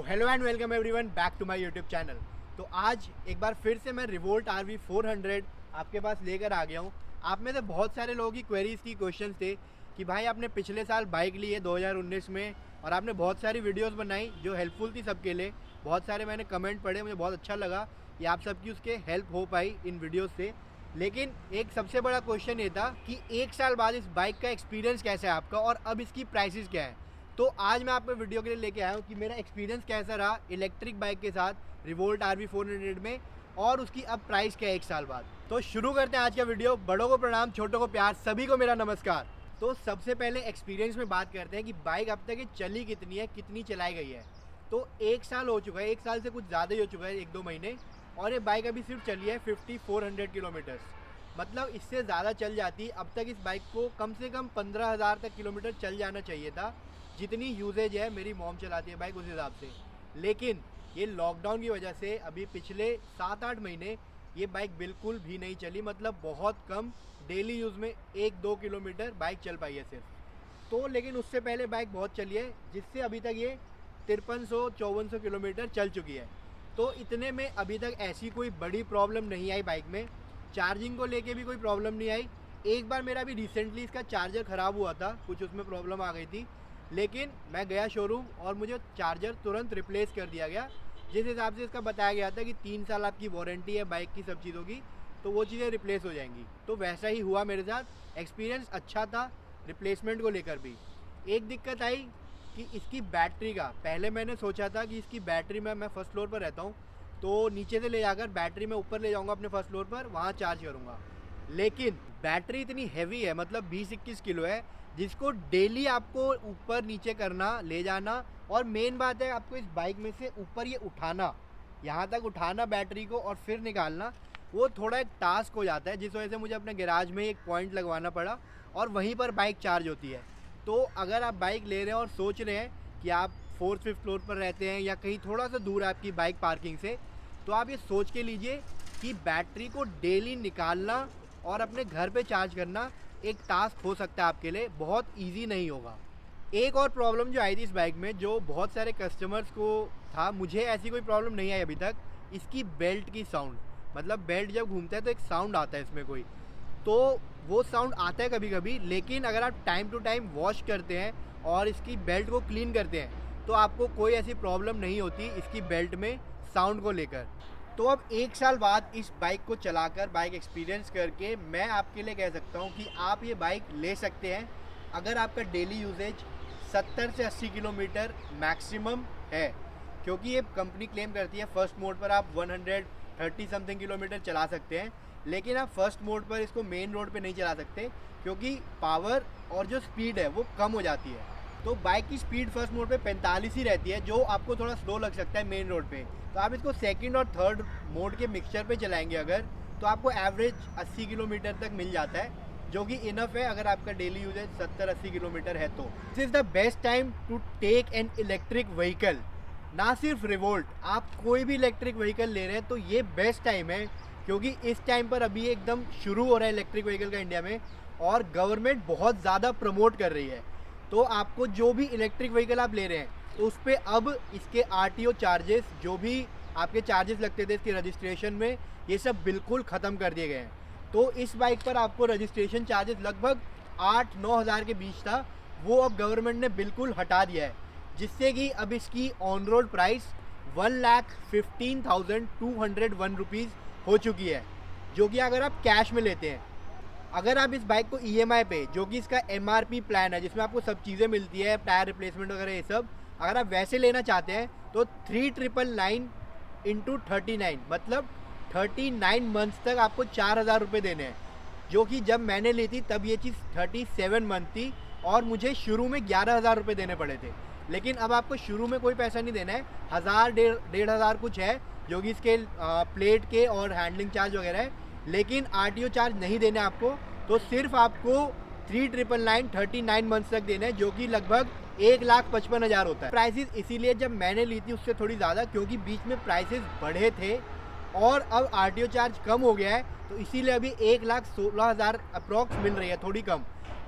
Hello and welcome everyone back to my YouTube channel. तो आज एक बार फिर से मैं रिवोल्ट RV 400 आपके पास लेकर आ गया हूँ। आप में से बहुत सारे लोगों की क्वेरीज की क्वेश्चन थे कि भाई आपने पिछले साल बाइक ली है 2019 में और आपने बहुत सारी वीडियोस बनाई जो हेल्पफुल थी सबके लिए। बहुत सारे मैंने कमेंट पढ़े, मुझे बहुत अच्छा लगा कि आप सबकी उसके हेल्प हो पाई इन वीडियोज़ से। लेकिन एक सबसे बड़ा क्वेश्चन ये था कि एक साल बाद इस बाइक का एक्सपीरियंस कैसा है आपका और अब इसकी प्राइसेस क्या है। तो आज मैं आपको वीडियो के लिए लेके आया हूँ कि मेरा एक्सपीरियंस कैसा रहा इलेक्ट्रिक बाइक के साथ रिवोल्ट RV 400 में और उसकी अब प्राइस क्या है एक साल बाद। तो शुरू करते हैं आज का वीडियो। बड़ों को प्रणाम, छोटों को प्यार, सभी को मेरा नमस्कार। तो सबसे पहले एक्सपीरियंस में बात करते हैं कि बाइक अब तक चली कितनी है, कितनी चलाई गई है। तो एक साल हो चुका है, एक साल से कुछ ज़्यादा ही हो चुका है, 1-2 महीने, और ये बाइक अभी सिर्फ चली है 5400 किलोमीटर्स। मतलब इससे ज़्यादा चल जाती। अब तक इस बाइक को कम से कम 15,000 तक किलोमीटर चल जाना चाहिए था, जितनी यूजेज है मेरी मॉम चलाती है बाइक उस हिसाब से। लेकिन ये लॉकडाउन की वजह से अभी पिछले 7-8 महीने ये बाइक बिल्कुल भी नहीं चली। मतलब बहुत कम डेली यूज़ में 1-2 किलोमीटर बाइक चल पाई है सिर्फ। तो लेकिन उससे पहले बाइक बहुत चली है, जिससे अभी तक ये 5300-5400 किलोमीटर चल चुकी है। तो इतने में अभी तक ऐसी कोई बड़ी प्रॉब्लम नहीं आई बाइक में। चार्जिंग को लेके भी कोई प्रॉब्लम नहीं आई। एक बार मेरा भी रिसेंटली इसका चार्जर ख़राब हुआ था, कुछ उसमें प्रॉब्लम आ गई थी, लेकिन मैं गया शोरूम और मुझे चार्जर तुरंत रिप्लेस कर दिया गया। जिस हिसाब से इसका बताया गया था कि 3 साल आपकी वारंटी है बाइक की सब चीज़ों की, तो वो चीज़ें रिप्लेस हो जाएंगी। तो वैसा ही हुआ मेरे साथ। एक्सपीरियंस अच्छा था रिप्लेसमेंट को लेकर भी। एक दिक्कत आई कि इसकी बैटरी का, पहले मैंने सोचा था कि इसकी बैटरी में, मैं फर्स्ट फ्लोर पर रहता हूँ, तो नीचे से ले जाकर बैटरी मैं ऊपर ले जाऊँगा अपने फर्स्ट फ्लोर पर, वहाँ चार्ज करूँगा। लेकिन बैटरी इतनी हैवी है, मतलब 20-21 किलो है, जिसको डेली आपको ऊपर नीचे करना, ले जाना, और मेन बात है आपको इस बाइक में से ऊपर ये उठाना, यहाँ तक उठाना बैटरी को और फिर निकालना, वो थोड़ा एक टास्क हो जाता है। जिस वजह से मुझे अपने गैराज में एक पॉइंट लगवाना पड़ा और वहीं पर बाइक चार्ज होती है। तो अगर आप बाइक ले रहे हैं और सोच रहे हैं कि आप 4th-5th फ्लोर पर रहते हैं या कहीं थोड़ा सा दूर है आपकी बाइक पार्किंग से, तो आप ये सोच के लीजिए कि बैटरी को डेली निकालना और अपने घर पे चार्ज करना एक टास्क हो सकता है आपके लिए, बहुत इजी नहीं होगा। एक और प्रॉब्लम जो आई थी इस बाइक में, जो बहुत सारे कस्टमर्स को था, मुझे ऐसी कोई प्रॉब्लम नहीं आई अभी तक, इसकी बेल्ट की साउंड। मतलब बेल्ट जब घूमता है तो एक साउंड आता है इसमें कोई, तो वो साउंड आता है कभी कभी। लेकिन अगर आप टाइम टू टाइम वॉश करते हैं और इसकी बेल्ट को क्लीन करते हैं तो आपको कोई ऐसी प्रॉब्लम नहीं होती इसकी बेल्ट में साउंड को लेकर। तो अब एक साल बाद इस बाइक को चलाकर, बाइक एक्सपीरियंस करके, मैं आपके लिए कह सकता हूँ कि आप ये बाइक ले सकते हैं अगर आपका डेली यूजेज 70 से 80 किलोमीटर मैक्सिमम है। क्योंकि ये कंपनी क्लेम करती है फर्स्ट मोड पर आप 130 समथिंग किलोमीटर चला सकते हैं, लेकिन आप फर्स्ट मोड पर इसको मेन रोड पे नहीं चला सकते क्योंकि पावर और जो स्पीड है वो कम हो जाती है। तो बाइक की स्पीड फर्स्ट मोड पे 45 ही रहती है, जो आपको थोड़ा स्लो लग सकता है मेन रोड पे। तो आप इसको सेकंड और थर्ड मोड के मिक्सचर पे चलाएंगे अगर, तो आपको एवरेज 80 किलोमीटर तक मिल जाता है, जो कि इनफ है अगर आपका डेली यूजेज 70-80 किलोमीटर है। तो this is the best time to take an electric vehicle. ना सिर्फ रिवोल्ट, आप कोई भी इलेक्ट्रिक व्हीकल ले रहे हैं तो ये बेस्ट टाइम है, क्योंकि इस टाइम पर अभी एकदम शुरू हो रहा है इलेक्ट्रिक व्हीकल का इंडिया में, और गवर्नमेंट बहुत ज़्यादा प्रमोट कर रही है। तो आपको जो भी इलेक्ट्रिक व्हीकल आप ले रहे हैं तो उस पर अब इसके RTO चार्जेस, जो भी आपके चार्जेस लगते थे इसके रजिस्ट्रेशन में, ये सब बिल्कुल ख़त्म कर दिए गए हैं। तो इस बाइक पर आपको रजिस्ट्रेशन चार्जेस लगभग 8-9 हज़ार के बीच था, वो अब गवर्नमेंट ने बिल्कुल हटा दिया है, जिससे कि अब इसकी ऑन रोड प्राइस 1,15,201 रुपीज़ हो चुकी है, जो कि अगर आप कैश में लेते हैं। अगर आप इस बाइक को EMI पे, जो कि इसका MRP प्लान है जिसमें आपको सब चीज़ें मिलती है, टायर रिप्लेसमेंट वगैरह ये सब, अगर आप वैसे लेना चाहते हैं तो 3,999 × 39, मतलब 39 मंथ्स तक आपको 4,000 रुपये देने हैं। जो कि जब मैंने ली थी तब ये चीज़ 37 मंथ थी और मुझे शुरू में 11,000 रुपये देने पड़े थे। लेकिन अब आपको शुरू में कोई पैसा नहीं देना है, 1,000-1,500 कुछ है जो कि इसके प्लेट के और हैंडलिंग चार्ज वगैरह है, लेकिन RTO चार्ज नहीं देना है आपको। तो सिर्फ आपको 3,999 39 मंथ्स तक देना है, जो कि लगभग 1,55,000 होता है। प्राइसेस इसीलिए जब मैंने ली थी उससे थोड़ी ज़्यादा, क्योंकि बीच में प्राइसेस बढ़े थे और अब RTO चार्ज कम हो गया है, तो इसीलिए अभी 1,16,000 अप्रॉक्स मिल रही है, थोड़ी कम।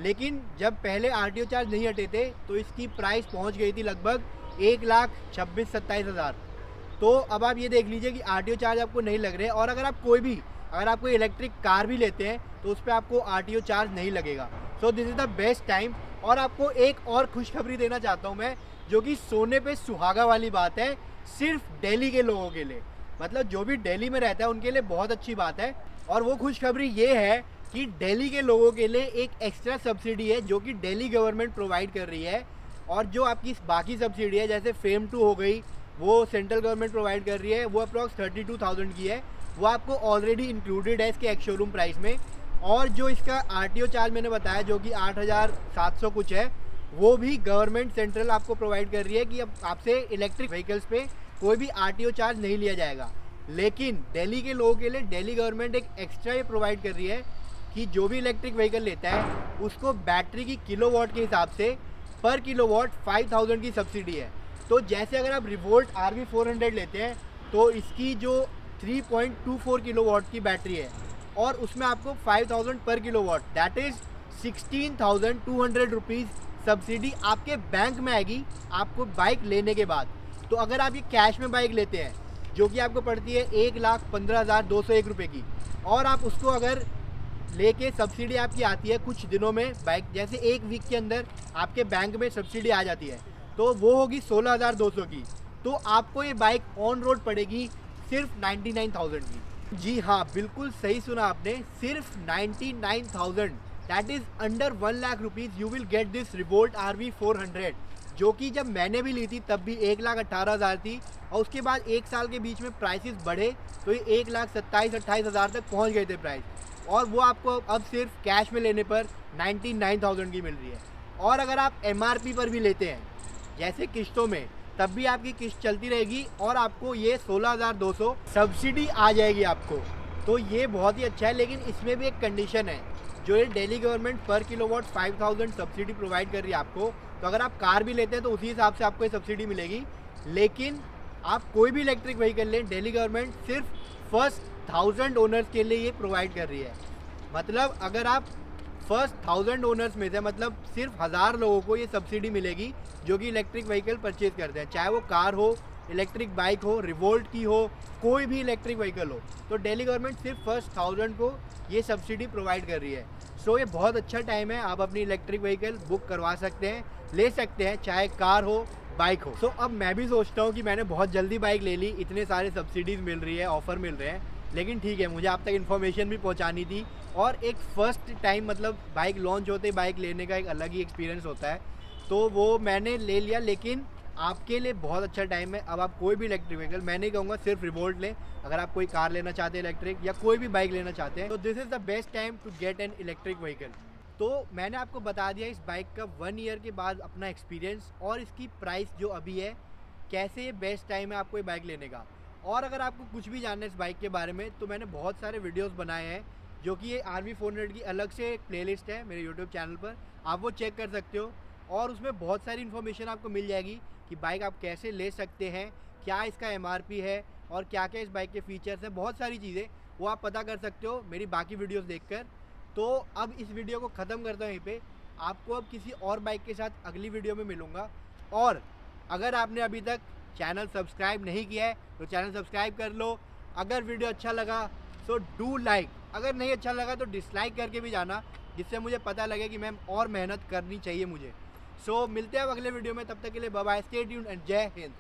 लेकिन जब पहले RTO चार्ज नहीं हटे थे तो इसकी प्राइस पहुंच गई थी लगभग 1,26,27,000। तो अब आप ये देख लीजिए कि आरटीओ चार्ज आपको नहीं लग रहे, और अगर आप कोई इलेक्ट्रिक कार भी लेते हैं तो उस पर आपको आरटीओ चार्ज नहीं लगेगा। So this is the best time. और आपको एक और खुशखबरी देना चाहता हूँ मैं, जो कि सोने पे सुहागा वाली बात है, सिर्फ दिल्ली के लोगों के लिए। मतलब जो भी दिल्ली में रहता है उनके लिए बहुत अच्छी बात है। और वो खुशखबरी ये है कि दिल्ली के लोगों के लिए एक एक्स्ट्रा सब्सिडी है जो कि दिल्ली गवर्नमेंट प्रोवाइड कर रही है। और जो आपकी बाकी सब्सिडी है जैसे फेम 2 हो गई, वो सेंट्रल गवर्नमेंट प्रोवाइड कर रही है, वो अप्रॉक्स 32,000 की है, वो आपको ऑलरेडी इंक्लूडेड है इसके एक्स शोरूम प्राइस में। और जो इसका आरटीओ चार्ज मैंने बताया जो कि 8,700 कुछ है, वो भी गवर्नमेंट सेंट्रल आपको प्रोवाइड कर रही है कि अब आपसे इलेक्ट्रिक व्हीकल्स पे कोई भी आरटीओ चार्ज नहीं लिया जाएगा। लेकिन दिल्ली के लोगों के लिए दिल्ली गवर्नमेंट एक एक्स्ट्रा ये प्रोवाइड कर रही है कि जो भी इलेक्ट्रिक व्हीकल लेता है उसको बैटरी की किलोवाट के हिसाब से पर किलोवाट 5,000 की सब्सिडी है। तो जैसे अगर आप रिवोल्ट RV 400 लेते हैं तो इसकी जो 3.24 किलोवाट की बैटरी है और उसमें आपको 5,000 पर kilowatt, that is 16,200 rupees subsidy आपके बैंक में आएगी आपको बाइक लेने के बाद। तो अगर आप ये कैश में बाइक लेते हैं जो कि आपको पड़ती है 1,15,201 रुपये की, और आप उसको अगर लेके सब्सिडी आपकी आती है कुछ दिनों में, बाइक जैसे एक वीक के अंदर आपके बैंक में सब्सिडी आ जाती है, तो वो होगी 16,200 की। तो आपको ये बाइक ऑन रोड पड़ेगी सिर्फ 99,000 की। जी हाँ, बिल्कुल सही सुना आपने, सिर्फ 99,000, that is under 1 lakh rupees you will get this revolt RV 400, जो कि जब मैंने भी ली थी तब भी 1,18,000 थी, और उसके बाद एक साल के बीच में प्राइसेस बढ़े तो ये 1,27,000-28,000 तक पहुंच गए थे प्राइस, और वो आपको अब सिर्फ कैश में लेने पर 99,000 की मिल रही है। और अगर आप MRP पर भी लेते हैं जैसे किस्तों में, तब भी आपकी किस्त चलती रहेगी और आपको ये 16,200 सब्सिडी आ जाएगी आपको। तो ये बहुत ही अच्छा है, लेकिन इसमें भी एक कंडीशन है, जो ये दिल्ली गवर्नमेंट पर किलोवाट 5,000 सब्सिडी प्रोवाइड कर रही है आपको। तो अगर आप कार भी लेते हैं तो उसी हिसाब से आपको ये सब्सिडी मिलेगी। लेकिन आप कोई भी इलेक्ट्रिक व्हीकल लें, दिल्ली गवर्नमेंट सिर्फ फर्स्ट 1,000 ओनर्स के लिए ये प्रोवाइड कर रही है। मतलब अगर आप फर्स्ट 1,000 ओनर्स में से, मतलब सिर्फ 1,000 लोगों को ये सब्सिडी मिलेगी जो कि इलेक्ट्रिक व्हीकल परचेज करते हैं, चाहे वो कार हो, इलेक्ट्रिक बाइक हो, रिवोल्ट की हो, कोई भी इलेक्ट्रिक व्हीकल हो। तो दिल्ली गवर्नमेंट सिर्फ फर्स्ट 1,000 को ये सब्सिडी प्रोवाइड कर रही है। सो ये बहुत अच्छा टाइम है, आप अपनी इलेक्ट्रिक व्हीकल बुक करवा सकते हैं, ले सकते हैं, चाहे कार हो, बाइक हो। सो अब मैं भी सोचता हूँ कि मैंने बहुत जल्दी बाइक ले ली, इतने सारे सब्सिडीज़ मिल रही है, ऑफ़र मिल रहे हैं, लेकिन ठीक है, मुझे आप तक इन्फॉर्मेशन भी पहुँचानी थी। और एक फ़र्स्ट टाइम मतलब बाइक लॉन्च होते ही बाइक लेने का एक अलग ही एक्सपीरियंस होता है, तो वो मैंने ले लिया। लेकिन आपके लिए बहुत अच्छा टाइम है, अब आप कोई भी इलेक्ट्रिक व्हीकल, मैं नहीं कहूँगा सिर्फ रिवोल्ट लें, अगर आप कोई कार लेना चाहते हैं इलेक्ट्रिक या कोई भी बाइक लेना चाहते हैं, तो this is the best time to get an electric vehicle. तो मैंने आपको बता दिया इस बाइक का 1 ईयर के बाद अपना एक्सपीरियंस और इसकी प्राइस जो अभी है, कैसे ये बेस्ट टाइम है आपको ये बाइक लेने का। और अगर आपको कुछ भी जानना है इस बाइक के बारे में, तो मैंने बहुत सारे वीडियोस बनाए हैं, जो कि ये RV 400 की अलग से एक प्लेलिस्ट है मेरे यूट्यूब चैनल पर, आप वो चेक कर सकते हो। और उसमें बहुत सारी इन्फॉर्मेशन आपको मिल जाएगी कि बाइक आप कैसे ले सकते हैं, क्या इसका MRP है और क्या क्या इस बाइक के फीचर्स हैं, बहुत सारी चीज़ें वो आप पता कर सकते हो मेरी बाकी वीडियोस देखकर। तो अब इस वीडियो को ख़त्म करता हूँ यहीं पे, आपको अब किसी और बाइक के साथ अगली वीडियो में मिलूँगा। और अगर आपने अभी तक चैनल सब्सक्राइब नहीं किया है तो चैनल सब्सक्राइब कर लो। अगर वीडियो अच्छा लगा सो डू लाइक, अगर नहीं अच्छा लगा तो डिसलाइक करके भी जाना, जिससे मुझे पता लगे कि मैम और मेहनत करनी चाहिए मुझे। सो मिलते हैं अब अगले वीडियो में, तब तक के लिए bye bye, stay tuned and जय हिंद।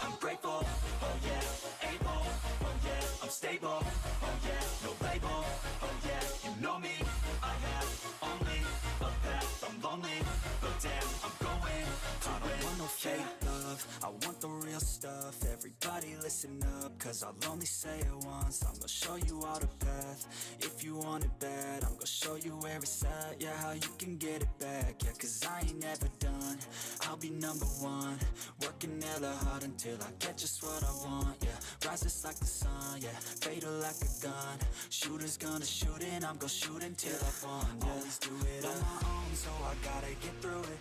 I'm grateful, oh yeah, able, oh yeah, I'm stable, oh yeah, no label, oh yeah, you know me, I have only a path, I'm lonely, but damn, I'm going to win. I don't want no fake love, I want the real stuff. Everybody listen up, cause I'll only say it once. I'm gonna show you all the path, if you want it bad. I'm gonna show you where it's at, yeah, how you can get it back. Yeah, cause I ain't never done, I'll be #1. Working hella hard until I get just what I want, yeah. Rises like the sun, yeah, fatal like a gun. Shooters gonna shoot and I'm gonna shoot until I fall, yeah. Always do it on my own, so I gotta get through it.